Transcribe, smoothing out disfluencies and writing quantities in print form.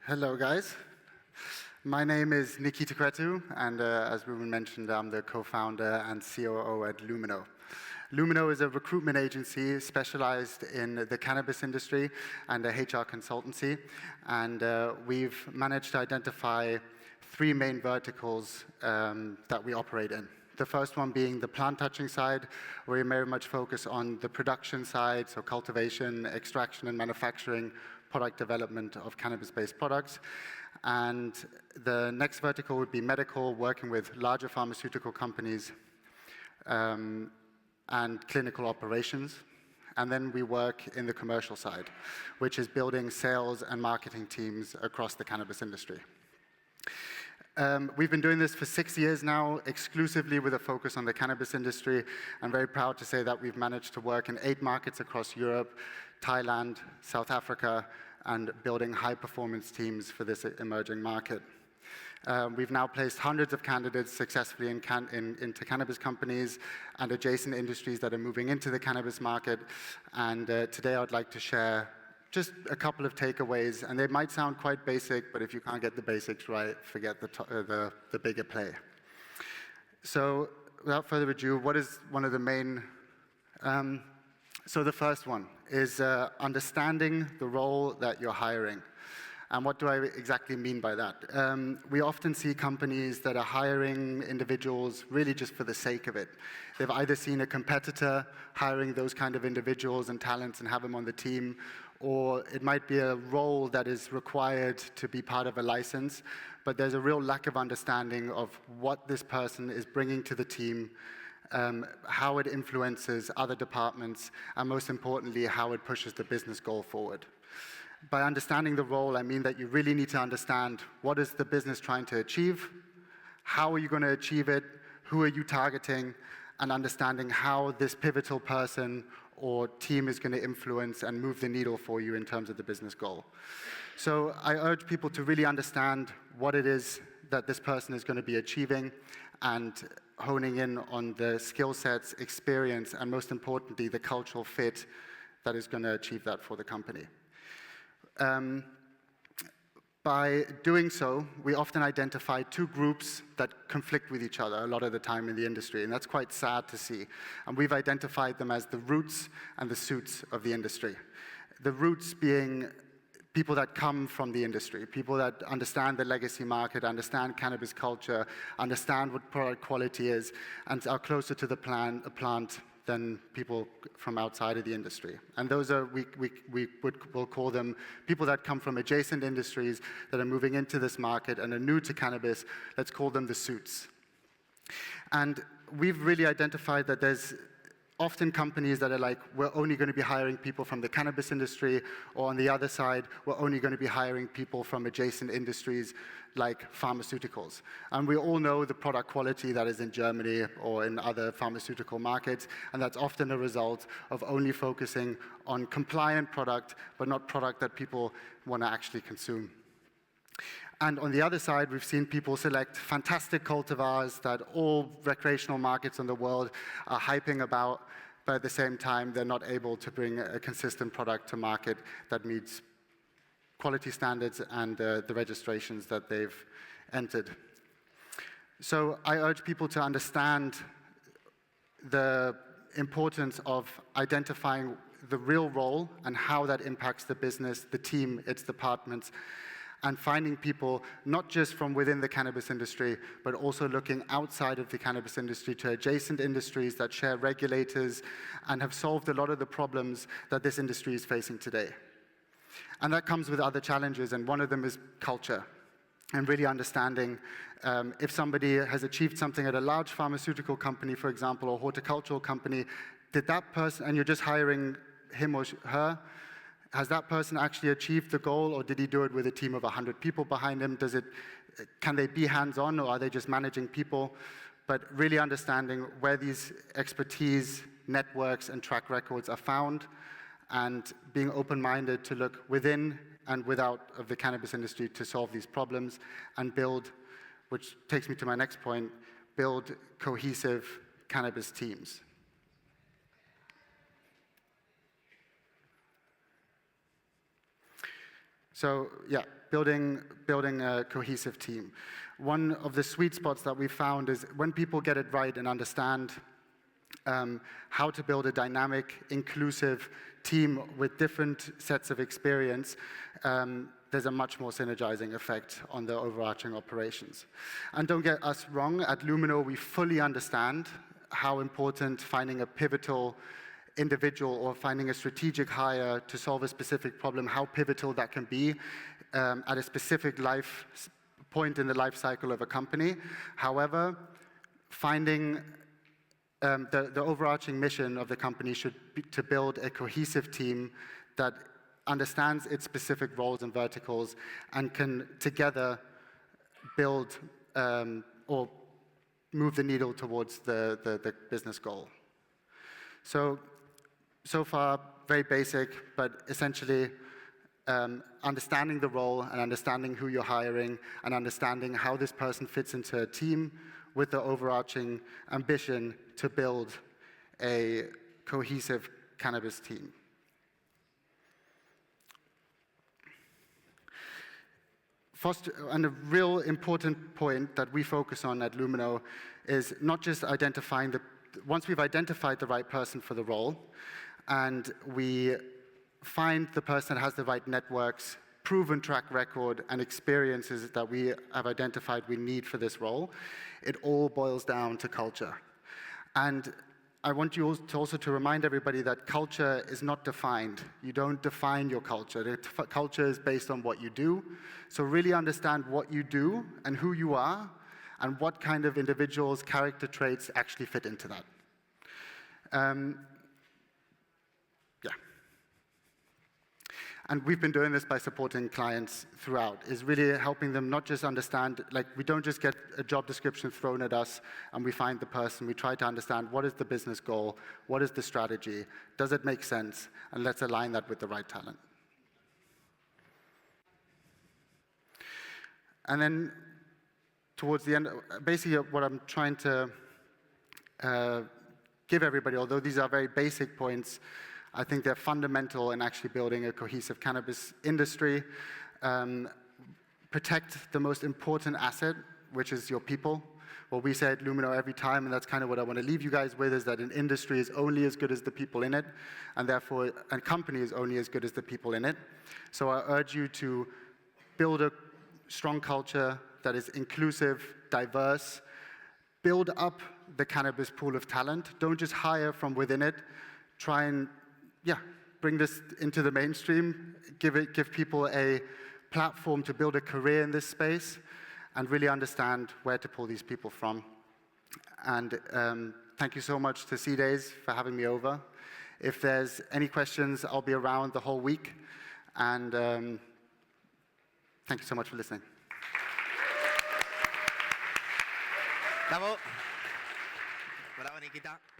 Hello, guys. My name is Nikkita Cretu, and as Ruben mentioned, I'm the co-founder and COO at Lumino. Lumino is a recruitment agency specialized in the cannabis industry and a HR consultancy, and we've managed to identify three main verticals that we operate in. The first one being the plant touching side, where we very much focus on the production side, so cultivation, extraction, and manufacturing, product development of cannabis-based products. And the next vertical would be medical, working with larger pharmaceutical companies and clinical operations. And then we work in the commercial side, which is building sales and marketing teams across the cannabis industry. We've been doing this for 6 years now, exclusively with a focus on the cannabis industry. I'm very proud to say that we've managed to work in 8 markets across Europe, Thailand, South Africa, and building high-performance teams for this emerging market. We've now placed hundreds of candidates successfully into cannabis companies and adjacent industries that are moving into the cannabis market. And today I'd like to share just a couple of takeaways, and they might sound quite basic, but if you can't get the basics right, forget the bigger play. So without further ado, what is one of the main... So the first one is understanding the role that you're hiring. And what do I exactly mean by that? We often see companies that are hiring individuals really just for the sake of it. They've either seen a competitor hiring those kind of individuals and talents and have them on the team, or it might be a role that is required to be part of a license, but there's a real lack of understanding of what this person is bringing to the team, how it influences other departments, and most importantly, how it pushes the business goal forward. By understanding the role, I mean that you really need to understand what is the business trying to achieve, how are you going to achieve it, who are you targeting, and understanding how this pivotal person or team is going to influence and move the needle for you in terms of the business goal. So I urge people to really understand what it is that this person is going to be achieving and honing in on the skill sets, experience, and most importantly, the cultural fit that is going to achieve that for the company. By doing so, we often identify 2 groups that conflict with each other a lot of the time in the industry, and that's quite sad to see. And we've identified them as the roots and the suits of the industry. The roots being people that come from the industry, people that understand the legacy market, understand cannabis culture, understand what product quality is, and are closer to the plant than people from outside of the industry. And those are, we'll call them people that come from adjacent industries that are moving into this market and are new to cannabis. Let's call them the suits. And we've really identified that there's often companies that are like, we're only going to be hiring people from the cannabis industry, or on the other side, we're only going to be hiring people from adjacent industries like pharmaceuticals. And we all know the product quality that is in Germany or in other pharmaceutical markets, and that's often a result of only focusing on compliant product, but not product that people want to actually consume. And on the other side, we've seen people select fantastic cultivars that all recreational markets in the world are hyping about, but at the same time, they're not able to bring a consistent product to market that meets quality standards and the registrations that they've entered. So I urge people to understand the importance of identifying the real role and how that impacts the business, the team, its departments, and finding people not just from within the cannabis industry, but also looking outside of the cannabis industry to adjacent industries that share regulators and have solved a lot of the problems that this industry is facing today. And that comes with other challenges, and one of them is culture. And really understanding if somebody has achieved something at a large pharmaceutical company, for example, or horticultural company, did that person, and you're just hiring him or her, has that person actually achieved the goal, or did he do it with a team of 100 people behind him? Can they be hands-on, or are they just managing people? But really understanding where these expertise, networks, and track records are found, and being open-minded to look within and without of the cannabis industry to solve these problems and build, which takes me to my next point, build cohesive cannabis teams. So yeah, building a cohesive team. One of the sweet spots that we found is when people get it right and understand how to build a dynamic, inclusive team with different sets of experience, there's a much more synergizing effect on the overarching operations. And don't get us wrong, at Lumino we fully understand how important finding a pivotal individual or finding a strategic hire to solve a specific problem, how pivotal that can be at a specific point in the life cycle of a company. However, finding the overarching mission of the company should be to build a cohesive team that understands its specific roles and verticals and can together build or move the needle towards the business goal. So far, very basic, but essentially understanding the role and understanding who you're hiring and understanding how this person fits into a team with the overarching ambition to build a cohesive cannabis team. And a real important point that we focus on at Lumino is not just identifying once we've identified the right person for the role, and we find the person that has the right networks, proven track record, and experiences that we have identified we need for this role, it all boils down to culture. And I want you to also to remind everybody that culture is not defined. You don't define your culture. The culture is based on what you do. So really understand what you do and who you are and what kind of individuals' character traits actually fit into that. And we've been doing this by supporting clients throughout, is really helping them not just understand, like we don't just get a job description thrown at us and we find the person, we try to understand what is the business goal, what is the strategy, does it make sense, and let's align that with the right talent. And then towards the end, basically what I'm trying to give everybody, although these are very basic points, I think they're fundamental in actually building a cohesive cannabis industry. Protect the most important asset, which is your people. What we say at Lumino every time, and that's kind of what I want to leave you guys with, is that an industry is only as good as the people in it, and therefore a company is only as good as the people in it. So I urge you to build a strong culture that is inclusive, diverse, build up the cannabis pool of talent. Don't just hire from within it. Try and bring this into the mainstream, give people a platform to build a career in this space, and really understand where to pull these people from. And thank you so much to C-Days for having me over. If there's any questions, I'll be around the whole week. And thank you so much for listening. Bravo. Bravo, Nikkita.